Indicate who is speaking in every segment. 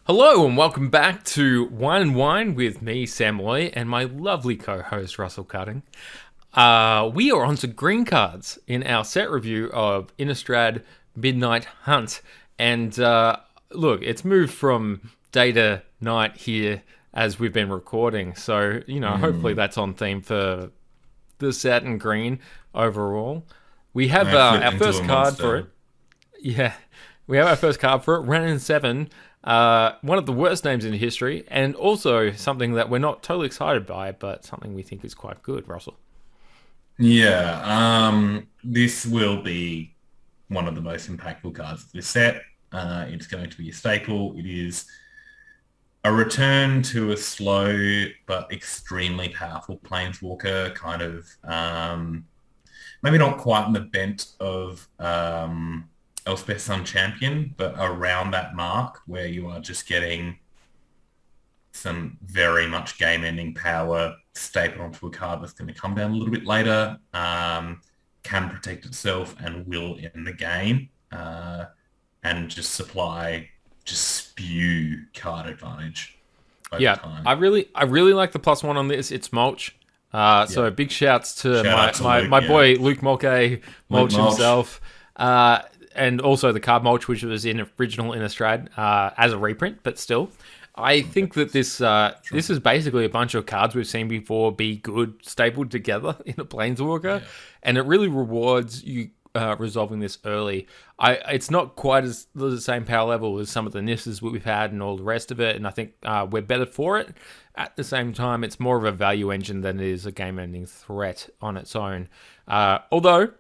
Speaker 1: Hello and welcome back to Wine and Wine with me, Sam Loy, and my lovely co-host Russell Cutting. We are on to Green Cards in our set review of Innistrad Midnight Hunt. And look, it's moved from day to night here as we've been recording. So, hopefully that's on theme for the set and green overall. We have our first card for it. Yeah, we have our first card for it, Renin 7. One of the worst names in history, and also something that we're not totally excited by, but something we think is quite good, Russell.
Speaker 2: Yeah, this will be one of the most impactful cards of this set. It's going to be a staple. It is a return to a slow but extremely powerful Planeswalker, kind of maybe not quite in the bent of Elspeth Sun Champion, but around that mark where you are just getting some very much game-ending power stapled onto a card that's going to come down a little bit later, can protect itself and will end the game, and just spew card advantage over time.
Speaker 1: I really like the +1 on this. It's Mulch. So big shouts to my boy Luke Mulcahy, Mulch himself. And also the card mulch, which was in original Innistrad as a reprint, but still. I think that this is basically a bunch of cards we've seen before be good, stapled together in a Planeswalker, and it really rewards you resolving this early. It's not quite as the same power level as some of the Nisses we've had and all the rest of it, and I think we're better for it. At the same time, it's more of a value engine than it is a game-ending threat on its own. Although,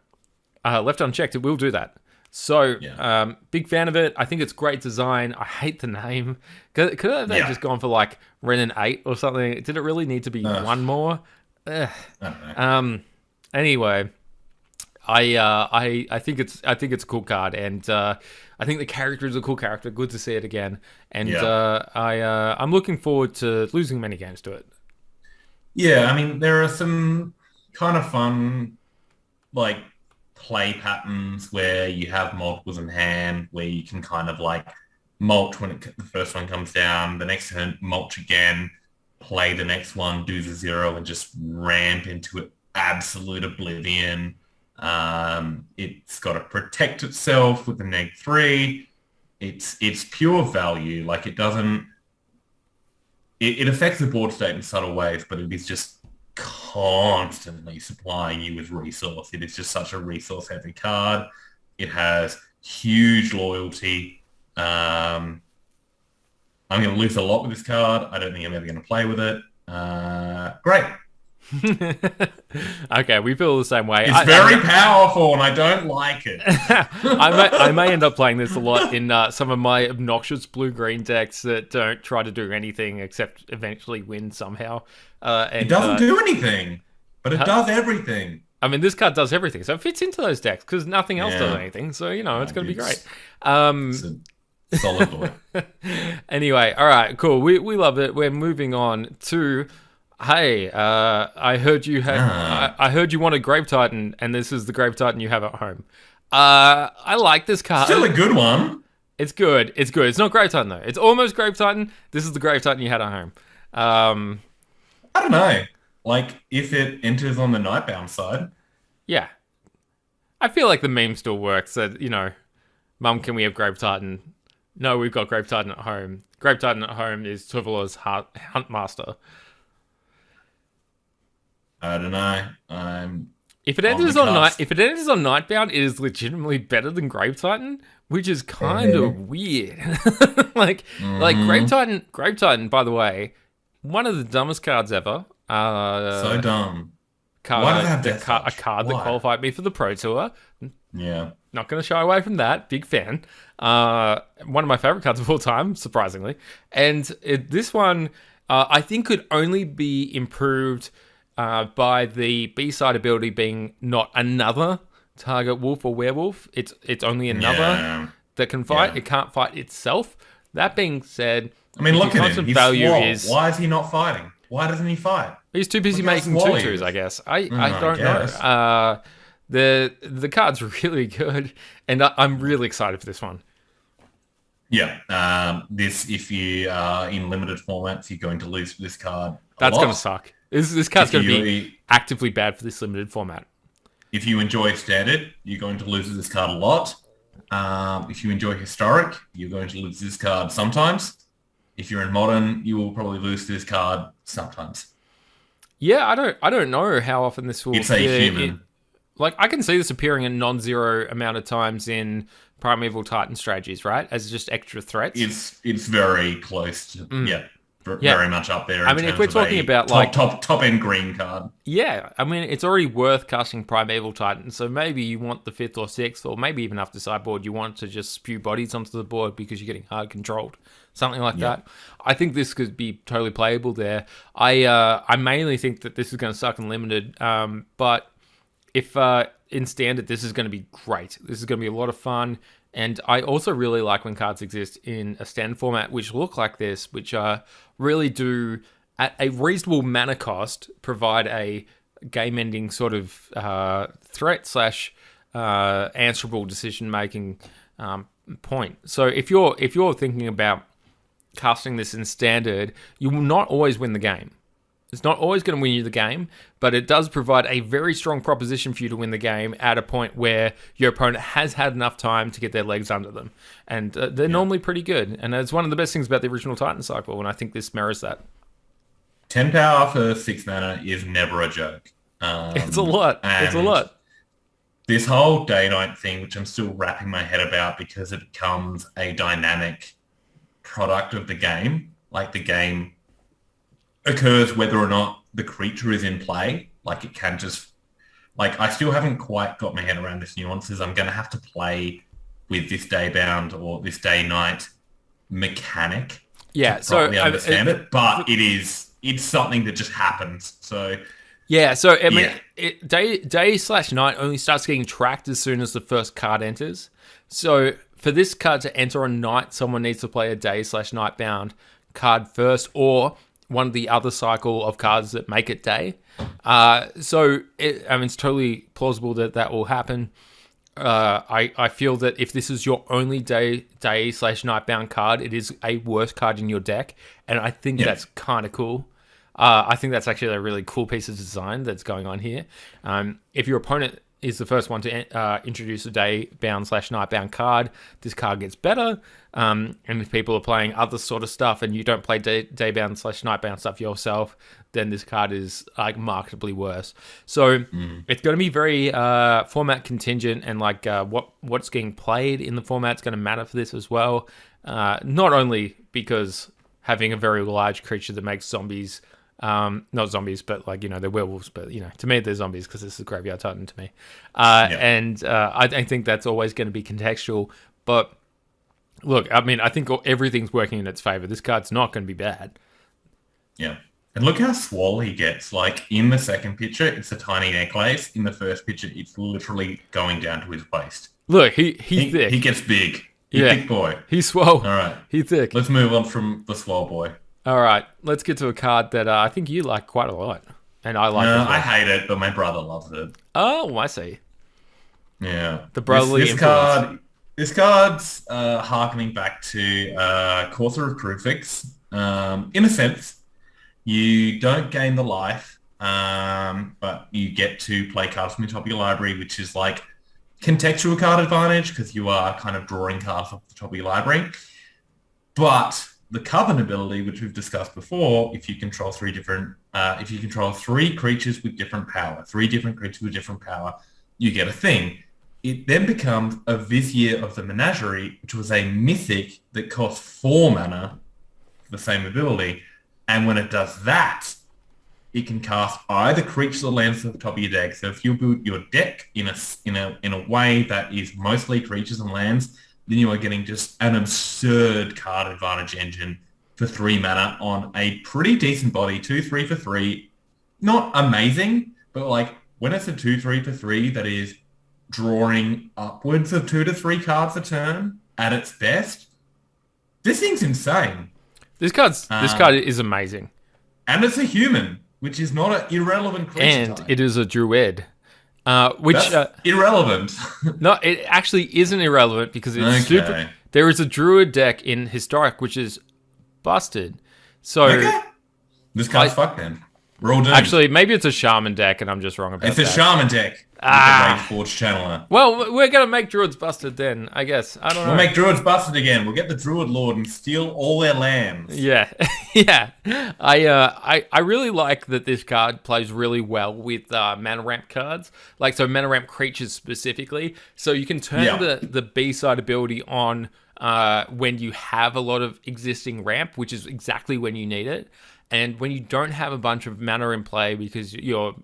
Speaker 1: left unchecked, it will do that. So, big fan of it. I think it's great design. I hate the name. Could have they just gone for like Renin 8 or something? Did it really need to be one more? I don't know. Anyway, I think it's a cool card, and I think the character is a cool character. Good to see it again, and I'm looking forward to losing many games to it.
Speaker 2: Yeah, I mean there are some kind of fun like play patterns where you have multiples in hand, where you can kind of like mulch when the first one comes down, the next turn mulch again, play the next one, do the 0, and just ramp into it absolute oblivion. It's got to protect itself with the -3. It's pure value. Like it doesn't. It affects the board state in subtle ways, but it is just constantly supplying you with resource. It is just such a resource heavy card. It has huge loyalty. I'm going to lose a lot with this card. I don't think I'm ever going to play with it. Great.
Speaker 1: Okay, we feel the same way.
Speaker 2: It's very powerful and I don't like it.
Speaker 1: I may end up playing this a lot in some of my obnoxious blue-green decks that don't try to do anything except eventually win somehow.
Speaker 2: It doesn't do anything, but it does everything.
Speaker 1: I mean, this card does everything, so it fits into those decks because nothing else does anything. So, it's going to be great.
Speaker 2: It's a solid boy.
Speaker 1: Anyway, all right, cool. We love it. We're moving on to... Hey, I heard you had. I heard you wanted Grave Titan, and this is the Grave Titan you have at home. I like this card.
Speaker 2: Still a good one.
Speaker 1: It's good. It's good. It's not Grave Titan though. It's almost Grave Titan. This is the Grave Titan you had at home.
Speaker 2: I don't know. Like if it enters on the Nightbound side.
Speaker 1: Yeah, I feel like the meme still works. That Mum, can we have Grave Titan? No, we've got Grave Titan at home. Grave Titan at home is Tuvela's Hunt Master.
Speaker 2: I don't know.
Speaker 1: If it enters on Nightbound, it is legitimately better than Grave Titan, which is kind of weird. like Grave Titan. By the way, one of the dumbest cards ever.
Speaker 2: So dumb.
Speaker 1: Why does it have a card that qualified me for the Pro Tour?
Speaker 2: Yeah.
Speaker 1: Not going to shy away from that. Big fan. One of my favorite cards of all time, surprisingly. And this one, I think, could only be improved by the B-side ability being not another target wolf or werewolf. It's only another that can fight. Yeah. It can't fight itself. That being said,
Speaker 2: I mean, look at him. He's why is he not fighting? Why doesn't he fight?
Speaker 1: He's too busy making tutus, I guess. I don't know. The card's really good, and I'm really excited for this one.
Speaker 2: Yeah. If you are in limited formats, you're going to lose this card a
Speaker 1: That's
Speaker 2: lot.
Speaker 1: going to suck. This card's going to be actively bad for this limited format.
Speaker 2: If you enjoy Standard, you're going to lose this card a lot. If you enjoy Historic, you're going to lose this card sometimes. If you're in Modern, you will probably lose this card sometimes.
Speaker 1: Yeah, I don't know how often this will.
Speaker 2: It's a human.
Speaker 1: I can see this appearing a non-zero amount of times in Primeval Titan strategies, right? As just extra threats.
Speaker 2: It's very close to very much up there.
Speaker 1: I mean, if we're talking about
Speaker 2: top end green card,
Speaker 1: yeah, I mean it's already worth casting Primeval Titan. So maybe you want the 5th or 6th, or maybe even after sideboard, you want to just spew bodies onto the board because you're getting hard controlled, something like that. I think this could be totally playable there. I mainly think that this is going to suck in limited, but if in standard, this is going to be great. This is going to be a lot of fun. And I also really like when cards exist in a standard format which look like this, which really do, at a reasonable mana cost, provide a game-ending sort of threat / answerable decision-making point. So if you're thinking about casting this in standard, you will not always win the game. It's not always going to win you the game, but it does provide a very strong proposition for you to win the game at a point where your opponent has had enough time to get their legs under them. And they're normally pretty good. And it's one of the best things about the original Titan cycle, and I think this mirrors that.
Speaker 2: 10 power for 6 mana is never a joke.
Speaker 1: It's a lot. It's a lot.
Speaker 2: This whole day-night thing, which I'm still wrapping my head about because it becomes a dynamic product of the game, like the game occurs whether or not the creature is in play. Like it can just, like I still haven't quite got my head around this nuances. I'm going to have to play with this day bound or this day night mechanic.
Speaker 1: Yeah,
Speaker 2: to properly understand it, but it's something that just happens. So
Speaker 1: yeah, so I mean, day/night only starts getting tracked as soon as the first card enters. So for this card to enter on night, someone needs to play a day/night bound card first, or one of the other cycle of cards that make it day. It's totally plausible that will happen. I feel that if this is your only day/night bound card, it is a worse card in your deck, and I think that's kind of cool. I think that's actually a really cool piece of design that's going on here. If your opponent is the first one to introduce a day-bound/night bound card, this card gets better. And if people are playing other sort of stuff and you don't play day-bound/night bound stuff yourself, then this card is like markedly worse. So it's going to be very format contingent, and like what's getting played in the format is going to matter for this as well. Not only because having a very large creature that makes zombies, not zombies, but like, they're werewolves, but to me they're zombies because this is Graveyard Titan to me. And I think that's always going to be contextual. But look, I mean, I think everything's working in its favor. This card's not going to be bad.
Speaker 2: Yeah. And look how swole he gets. Like in the second picture, it's a tiny necklace. In the first picture, it's literally going down to his waist.
Speaker 1: Look, he's thick.
Speaker 2: He gets big. He's a big boy.
Speaker 1: He's swole.
Speaker 2: All right.
Speaker 1: He's thick.
Speaker 2: Let's move on from the swole boy.
Speaker 1: All right. Let's get to a card that I think you like quite a lot. And I like it.
Speaker 2: I hate it, but my brother loves it.
Speaker 1: Oh, I see.
Speaker 2: Yeah.
Speaker 1: The brotherly influence.
Speaker 2: This card's harkening back to Courser of Crucifix. In a sense, you don't gain the life, but you get to play cards from the top of your library, which is like contextual card advantage because you are kind of drawing cards off the top of your library. But the Coven ability, which we've discussed before, if you control three creatures with different power, you get a thing. It then becomes a Vizier of the Menagerie, which was a mythic that cost 4 mana for the same ability. And when it does that, it can cast either creatures or lands at the top of your deck. So if you build your deck in a way that is mostly creatures and lands, then you are getting just an absurd card advantage engine for 3 mana on a pretty decent body. 2/3 for 3. Not amazing, but like when it's a 2/3 for 3 that is drawing upwards of 2 to 3 cards a turn at its best, this thing's insane.
Speaker 1: This card is amazing.
Speaker 2: And it's a human, which is not an irrelevant creature
Speaker 1: and
Speaker 2: type.
Speaker 1: It is a druid. Which
Speaker 2: That's irrelevant.
Speaker 1: No, it actually isn't irrelevant because it's There is a Druid deck in Historic which is busted. So
Speaker 2: okay. This card's fucked then. We're all doomed.
Speaker 1: Actually, maybe it's a Shaman deck and I'm just wrong about that.
Speaker 2: It's a Shaman deck. Rageforge Channeler.
Speaker 1: Well, we're going to make Druids busted then, I guess. I don't know.
Speaker 2: We'll make Druids busted again. We'll get the Druid Lord and steal all their lands.
Speaker 1: Yeah. Yeah. I really like that this card plays really well with mana ramp cards. So mana ramp creatures specifically. So you can turn the B-side ability on when you have a lot of existing ramp, which is exactly when you need it. And when you don't have a bunch of mana in play because your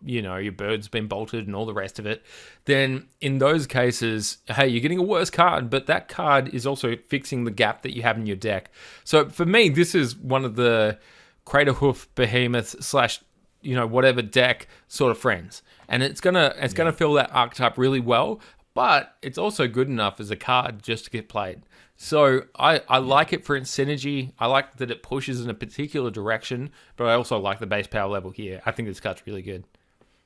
Speaker 1: bird's been bolted and all the rest of it, then in those cases, hey, you're getting a worse card, but that card is also fixing the gap that you have in your deck. So for me, this is one of the Craterhoof Behemoth / whatever deck sort of friends. And it's gonna fill that archetype really well, but it's also good enough as a card just to get played. So I like it for its synergy. I like that it pushes in a particular direction, but I also like the base power level here. I think this card's really good.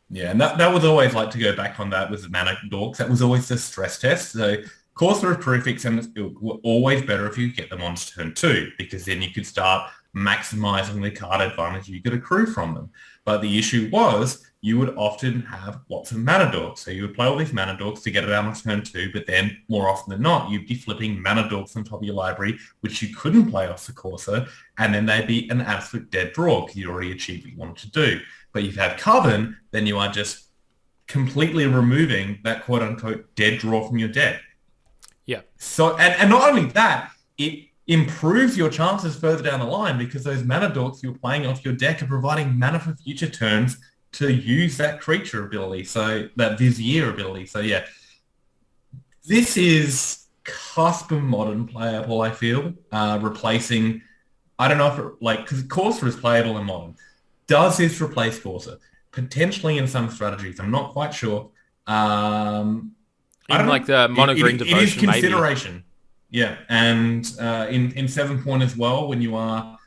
Speaker 2: Yeah, and that was always, to go back on that, with the mana dorks, that was always the stress test. So Courser are terrific, and it was always better if you get them on turn 2, because then you could start maximizing the card advantage you could accrue from them. But the issue was, you would often have lots of mana dorks. So you would play all these mana dorks to get it out on turn 2, but then more often than not, you'd be flipping mana dorks on top of your library, which you couldn't play off the Corsair, and then they'd be an absolute dead draw because you already achieved what you wanted to do. But if you have Coven, then you are just completely removing that quote-unquote dead draw from your deck.
Speaker 1: Yeah.
Speaker 2: So, and not only that, it improves your chances further down the line because those mana dorks you're playing off your deck are providing mana for future turns to use that creature ability, so that Vizier ability. So yeah, this is cusp of modern playable, I feel, replacing, I don't know if it, because Corsair is playable in modern. Does this replace Corsair? Potentially in some strategies. I'm not quite sure. I don't know.
Speaker 1: The mono green devotion,
Speaker 2: it is consideration. Maybe. Yeah, and in 7-point as well, when you are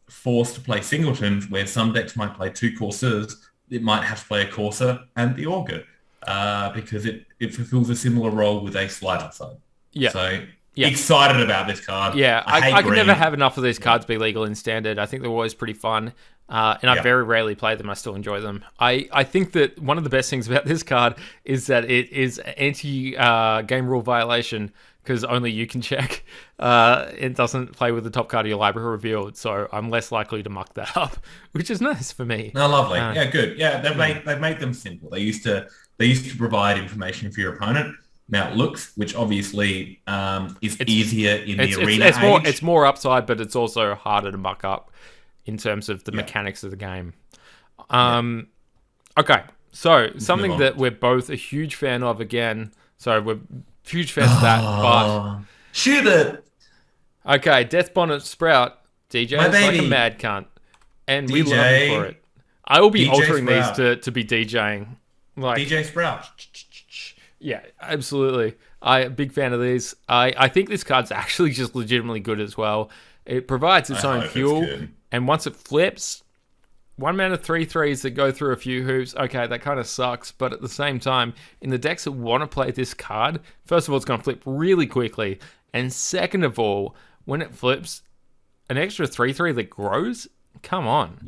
Speaker 2: forced to play singletons, where some decks might play 2 Corsairs, it might have to play a Corsair and the Augur, because it fulfills a similar role with a slight upside.
Speaker 1: Yeah.
Speaker 2: So excited about this card.
Speaker 1: Yeah, I can never have enough of these cards be legal in Standard. I think they're always pretty fun. And I very rarely play them. I still enjoy them. I think that one of the best things about this card is that it is anti-game rule violation, because only you can check. It doesn't play with the top card of your library revealed, so I'm less likely to muck that up, which is nice for me.
Speaker 2: No, lovely. Yeah, good. Yeah, they've made them simple. They used to provide information for your opponent. Now it looks, which obviously is easier in the arena age.
Speaker 1: It's more upside, but it's also harder to muck up in terms of the mechanics of the game. Okay, so something that we're both a huge fan of again. So we're huge fans of that, but...
Speaker 2: Shoot it!
Speaker 1: Okay, Death Bonnet Sprout. DJ is like a mad cunt. And we love him for it. I will be altering Sprout. These to be DJing.
Speaker 2: DJ Sprout.
Speaker 1: Yeah, absolutely. I'm a big fan of these. I think this card's actually just legitimately good as well. It provides its own fuel, and once it flips, 1 mana 3/3s that go through a few hoops. Okay, that kind of sucks, but at the same time, in the decks that want to play this card, first of all, it's going to flip really quickly, and second of all, when it flips, an extra 3/3 that grows. Come on.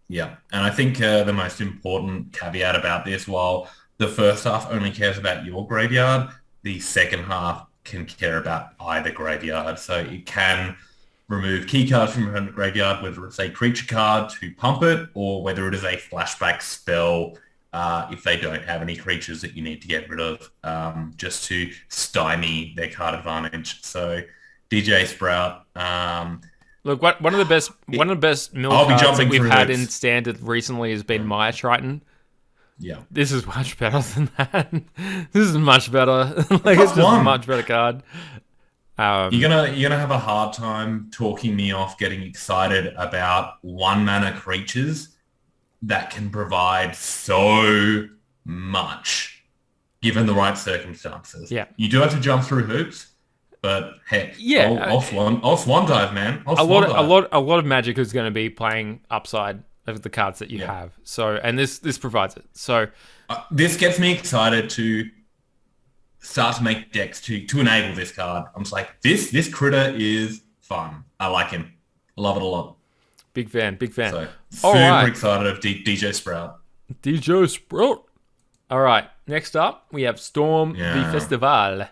Speaker 2: Yeah, and I think the most important caveat about this, while the first half only cares about your graveyard, the second half can care about either graveyard. So it can remove key cards from your graveyard, whether it's a creature card to pump it, or whether it is a flashback spell if they don't have any creatures that you need to get rid of, just to stymie their card advantage. So DJ Sprout.
Speaker 1: Look, one of the best mill cards that we've had in Standard recently has been Maya Triton.
Speaker 2: Yeah,
Speaker 1: this is much better than that. This is much better. It's just a much better card.
Speaker 2: You're gonna have a hard time talking me off getting excited about 1 mana creatures that can provide so much given the right circumstances.
Speaker 1: Yeah,
Speaker 2: you do have to jump through hoops, but heck, I'll swan dive, man.
Speaker 1: A lot of Magic is going to be playing upside of the cards that you have. So, and this provides it. So,
Speaker 2: this gets me excited to start to make decks to enable this card. I'm just like, this critter is fun. I like him. I love it a lot.
Speaker 1: Big fan.
Speaker 2: So super excited of DJ Sprout.
Speaker 1: DJ Sprout. All right. Next up, we have Storm the Festival.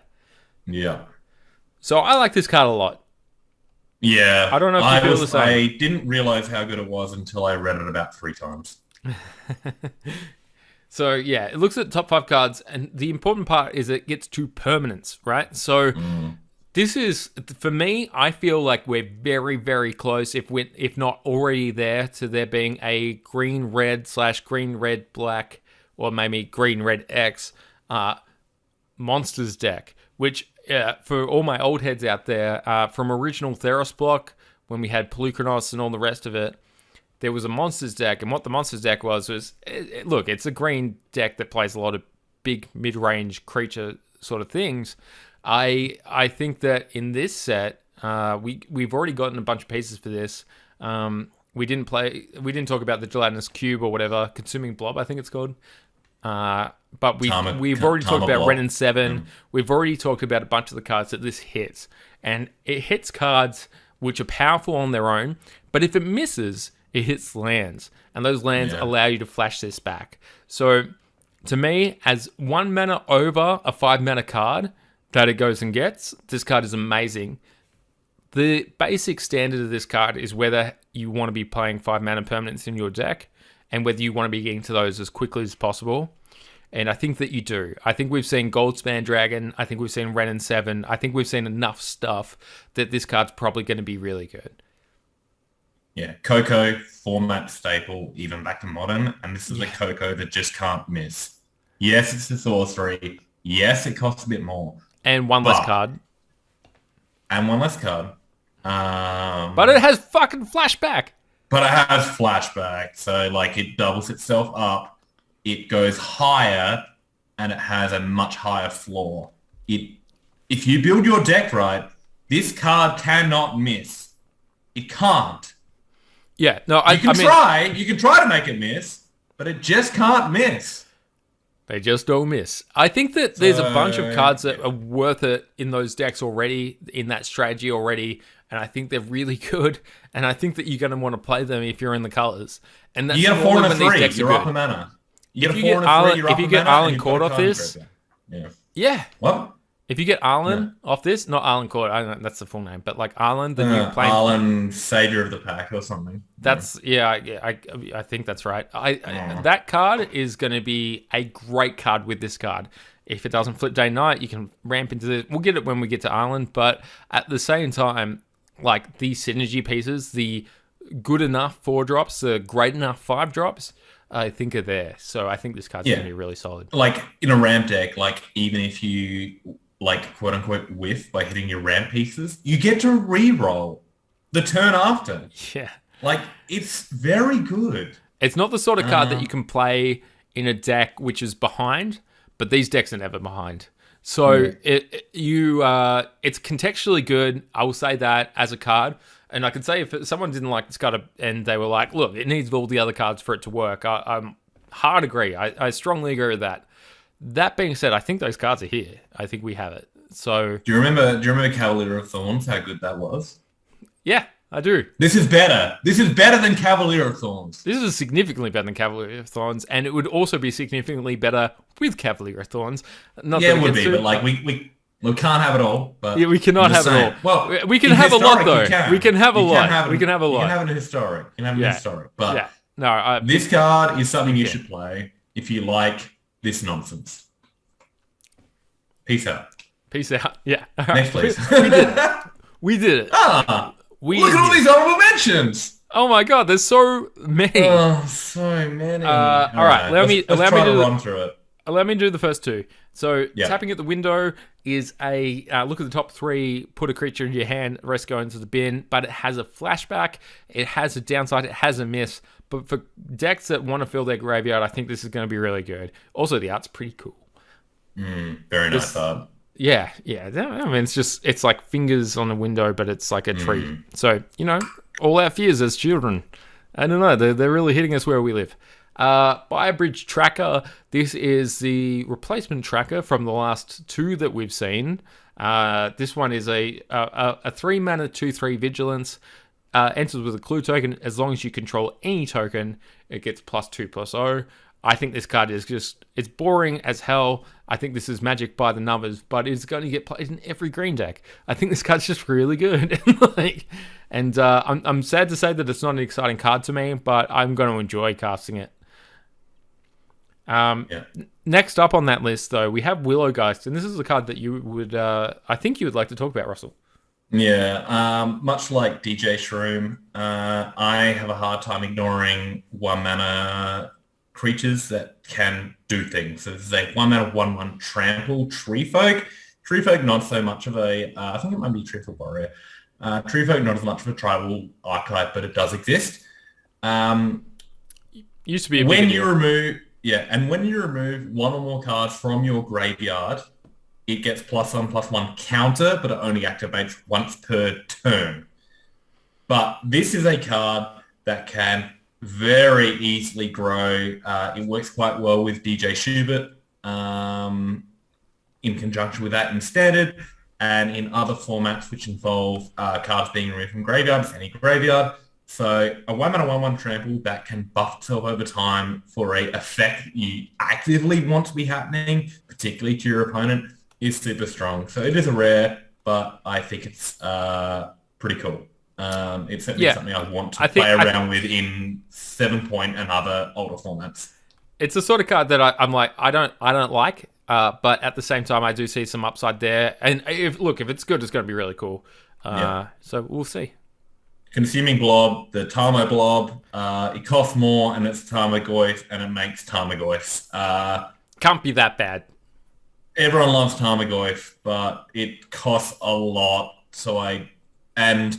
Speaker 2: Yeah.
Speaker 1: So I like this card a lot.
Speaker 2: Yeah.
Speaker 1: I don't know if you feel the same.
Speaker 2: I didn't realize how good it was until I read it about 3 times.
Speaker 1: So, yeah, it looks at top 5 cards, and the important part is it gets to permanence, right? So, this is, for me, I feel like we're very, very close, if not already there, to there being a green-red / green-red-black, or maybe green-red X monsters deck, which, for all my old heads out there, from original Theros block, when we had Pelucranos and all the rest of it, there was a monsters deck, and what the monsters deck was look, it's a green deck that plays a lot of big mid-range creature sort of things. I think that in this set, we've already gotten a bunch of pieces for this. We didn't talk about the gelatinous cube or whatever, consuming blob, I think it's called. But we've already talked about Ren and 7. We've already talked about a bunch of the cards that this hits, and it hits cards which are powerful on their own. But if it misses, it hits lands, and those lands allow you to flash this back. So, to me, as 1 mana over a 5 mana card that it goes and gets, this card is amazing. The basic standard of this card is whether you want to be playing 5 mana permanents in your deck, and whether you want to be getting to those as quickly as possible. And I think that you do. I think we've seen Goldspan Dragon. I think we've seen Ren and 7. I think we've seen enough stuff that this card's probably going to be really good.
Speaker 2: Yeah, Coco, format staple, even back to Modern, and this is a Coco that just can't miss. Yes, it's a sorcery. Yes, it costs a bit more.
Speaker 1: And one less card.
Speaker 2: But
Speaker 1: it has fucking flashback.
Speaker 2: So, like, it doubles itself up. It goes higher, and it has a much higher floor. If you build your deck right, this card cannot miss. It can't.
Speaker 1: Yeah, no,
Speaker 2: you can try to make it miss, but it just can't miss.
Speaker 1: They just don't miss. I think that there's a bunch of cards that are worth it in those decks already, in that strategy already, and I think they're really good, and I think that you're going to want to play them if you're in the colors. And that's
Speaker 2: you get a 4 and a 3, you're up a mana.
Speaker 1: If you get Arlen Court off this, yeah.
Speaker 2: What?
Speaker 1: If you get Arlen off this, not Arlen Court, I don't know, that's the full name, but like Arlen, then you're playing
Speaker 2: Arlen, Savior of the Pack or something.
Speaker 1: That's I think that's right. That card is going to be a great card with this card. If it doesn't flip day night, you can ramp into this. We'll get it when we get to Arlen, but at the same time, like the synergy pieces, the good enough 4 drops, the great enough 5 drops, I think are there. So I think this card's going to be really solid.
Speaker 2: Like in a ramp deck, like even if you like quote unquote whiff by hitting your ramp pieces, you get to re-roll the turn after.
Speaker 1: Yeah.
Speaker 2: Like it's very good.
Speaker 1: It's not the sort of card that you can play in a deck which is behind, but these decks are never behind. So it's contextually good. I will say that as a card. And I can say if someone didn't like this card and they were like, look, it needs all the other cards for it to work, I'm hard agree. I strongly agree with that. That being said, I think those cards are here. I think we have it. So
Speaker 2: do you remember Cavalier of Thorns? How good that was?
Speaker 1: Yeah, I do.
Speaker 2: This is better. This is better than Cavalier of Thorns.
Speaker 1: This is significantly better than Cavalier of Thorns, and it would also be significantly better with Cavalier of Thorns.
Speaker 2: Not it would be, but like we can't have it all. But
Speaker 1: we cannot have it all. Well, we can have a lot though. We can have a lot. We can have a lot.
Speaker 2: You can have an historic. You can have an historic. But
Speaker 1: no,
Speaker 2: this card is something you should play if you like this nonsense. Peace out.
Speaker 1: Yeah.
Speaker 2: Next, please.
Speaker 1: We did it.
Speaker 2: Look at all these honorable mentions.
Speaker 1: Oh my god, there's so many.
Speaker 2: Oh, so many.
Speaker 1: All right, let me
Speaker 2: run through it.
Speaker 1: Let me do the first 2. So tapping at the window is a look at the top 3, put a creature in your hand, the rest go into the bin, but it has a flashback, it has a downside, it has a miss. But for decks that want to fill their graveyard, I think this is going to be really good. Also, the art's pretty cool.
Speaker 2: Very nice art.
Speaker 1: Yeah. I mean, it's like fingers on a window, but it's like a tree. So, all our fears as children. I don't know. They're really hitting us where we live. Bridge Tracker. This is the replacement tracker from the last two that we've seen. This one is a 3-mana 2/3 vigilance. Enters with a clue token. As long as you control any token, it gets +2/+0. I think this card is it's boring as hell. I think this is magic by the numbers, but it's going to get played in every green deck. I think this card's just really good. I'm sad to say that it's not an exciting card to me, but I'm going to enjoy casting it. Next up on that list, though, we have Willow Geist, and this is a card that you would, I think you would like to talk about, Russell.
Speaker 2: Yeah, much like DJ Shroom, I have a hard time ignoring 1-mana creatures that can do things. So this is a 1-mana 1/1 trample Treefolk. Treefolk not so much of a, I think it might be Treefolk Warrior. Treefolk not as much of a tribal archetype, but it does exist.
Speaker 1: Used to be a
Speaker 2: when you remove one or more cards from your graveyard, it gets +1/+1 counter, but it only activates once per turn. But this is a card that can very easily grow. It works quite well with DJ Schubert in conjunction with that in Standard and in other formats which involve cards being removed from graveyards, any graveyard. So a 1-mana 1/1 trample that can buff itself over time for a effect you actively want to be happening, particularly to your opponent, is super strong. So it is a rare, but I think it's pretty cool. It's certainly something I want to play around with in 7-point and other older formats.
Speaker 1: It's the sort of card that I'm like, I don't like, but at the same time, I do see some upside there. And if it's good, it's going to be really cool. So we'll see.
Speaker 2: Consuming Blob, the Tamo Blob, it costs more and it's Tarmogoyf and it makes Tarmogoyfs.
Speaker 1: Can't be that bad.
Speaker 2: Everyone loves Tarmogoyf, but it costs a lot. And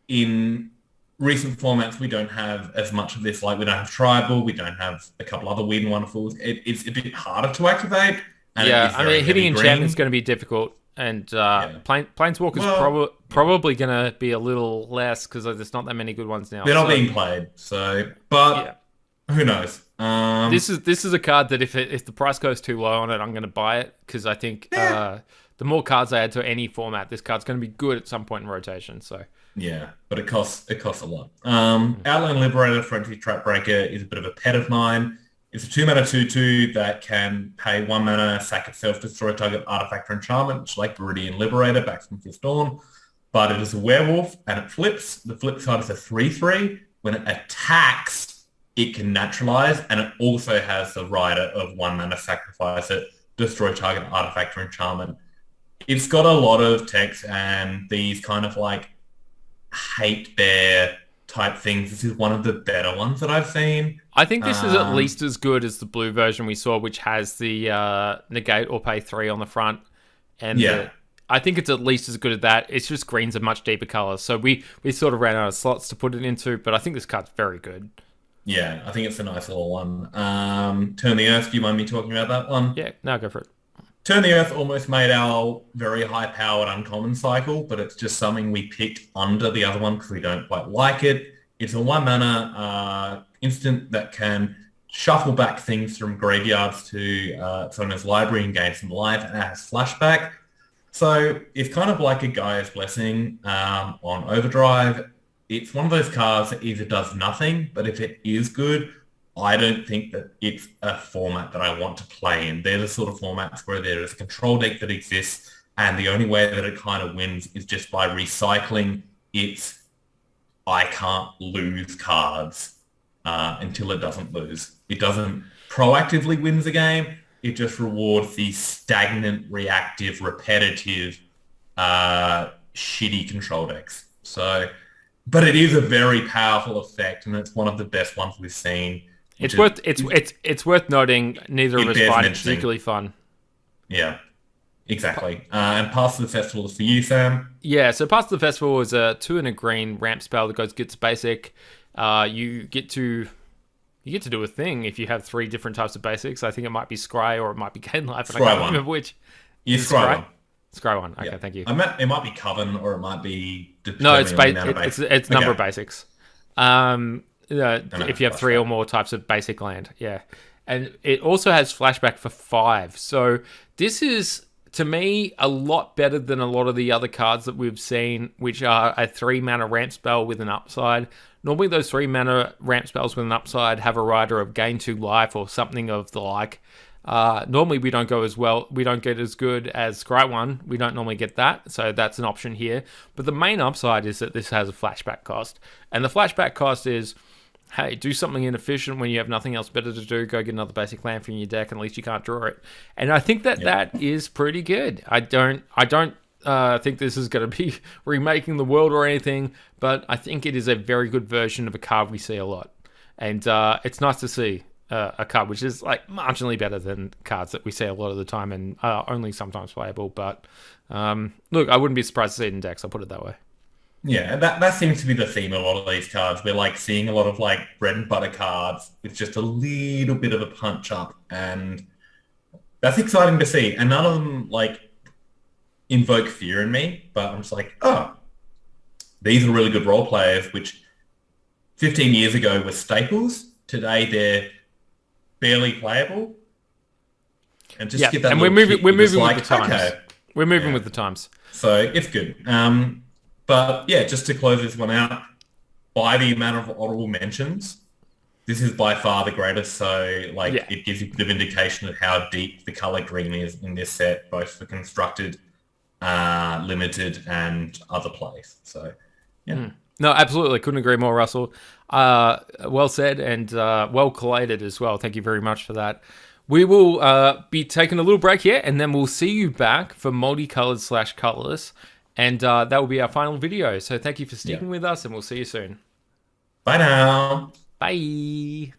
Speaker 2: in recent formats, we don't have as much of this. Like, we don't have Tribal, we don't have a couple other weird and wonderfuls. It's a bit harder to activate. And
Speaker 1: hitting enchantment is going to be difficult. And Planeswalker's probably going to be a little less because there's not that many good ones now.
Speaker 2: They're not being played, who knows?
Speaker 1: This is a card that if the price goes too low on it, I'm going to buy it because I think the more cards I add to any format, this card's going to be good at some point in rotation. So
Speaker 2: yeah, but it costs a lot. Outland Liberator, Frenzy Trapbreaker is a bit of a pet of mine. It's a 2-mana 2/2 that can pay 1 mana, sack itself, destroy target artifact or enchantment, which like Viridian Liberator back from Fifth Dawn. But it is a werewolf and it flips. The flip side is a 3/3. When it attacks, it can naturalize, and it also has the rider of 1 mana, sacrifice it, destroy target artifact or enchantment. It's got a lot of text and these kind of like hate bear type things. This is one of the better ones that I've seen.
Speaker 1: I think this is at least as good as the blue version we saw, which has the negate or pay 3 on the front. And I think it's at least as good as that. It's just green's a much deeper color. So we sort of ran out of slots to put it into, but I think this card's very good.
Speaker 2: Yeah, I think it's a nice little one. Turn the Earth, do you mind me talking about that one?
Speaker 1: Yeah, no, go for it.
Speaker 2: Turn the Earth almost made our very high-powered uncommon cycle, but it's just something we picked under the other one because we don't quite like it. It's a 1-mana instant that can shuffle back things from graveyards to its owner's library and gain some life, and it has flashback. So it's kind of like a Gaia's Blessing on Overdrive. It's one of those cards that either does nothing, but if it is good, I don't think that it's a format that I want to play in. They're the sort of formats where there is a control deck that exists, and the only way that it kind of wins is just by recycling its I can't lose cards until it doesn't lose. It doesn't proactively win the game. It just rewards the stagnant, reactive, repetitive, shitty control decks. So, but it is a very powerful effect, and it's one of the best ones we've seen.
Speaker 1: It's worth noting. Neither of us find it particularly fun.
Speaker 2: Yeah, exactly. And Pass to the Festival is for you, Sam.
Speaker 1: Yeah, so Pass to the Festival is a 2 and a green ramp spell that gets basic. You get to do a thing if you have 3 different types of basics. I think it might be Scry or it might be Gain Life, and I can't remember which.
Speaker 2: Yeah, Scry 1.
Speaker 1: Scry 1. Okay, thank you.
Speaker 2: It might be Coven or it might be...
Speaker 1: No, it's number of basics. if you have 3 or more types of basic land. Yeah. And it also has flashback for 5. So this is, to me, a lot better than a lot of the other cards that we've seen, which are a 3-mana ramp spell with an upside. Normally those 3-mana ramp spells with an upside have a rider of gain 2 life or something of the like. Normally we don't go as well. We don't get as good as Scry 1. We don't normally get that, so that's an option here. But the main upside is that this has a flashback cost. And the flashback cost is, hey, do something inefficient when you have nothing else better to do. Go get another basic land from your deck, and at least you can't draw it. And I think that is pretty good. I don't think this is going to be remaking the world or anything, but I think it is a very good version of a card we see a lot. And it's nice to see a card which is like marginally better than cards that we see a lot of the time and are only sometimes playable. But look, I wouldn't be surprised to see it in decks. I'll put it that way.
Speaker 2: Yeah, that seems to be the theme of a lot of these cards. We're like seeing a lot of like bread and butter cards with just a little bit of a punch up, and that's exciting to see. And none of them like invoke fear in me, but I'm just like, oh, these are really good role players, which 15 years ago were staples. Today they're barely playable. And just give that.
Speaker 1: And we're moving with
Speaker 2: like,
Speaker 1: the times.
Speaker 2: Okay.
Speaker 1: We're moving with the times.
Speaker 2: So it's good. But yeah, just to close this one out, by the amount of honorable mentions, this is by far the greatest. So it gives you a bit of indication of how deep the color green is in this set, both for constructed, limited, and other plays. So yeah.
Speaker 1: No, absolutely. Couldn't agree more, Russell. Well said and well collated as well. Thank you very much for that. We will be taking a little break here, and then we'll see you back for multicolored/colorless. And that will be our final video. So thank you for sticking with us, and we'll see you soon.
Speaker 2: Bye now.
Speaker 1: Bye.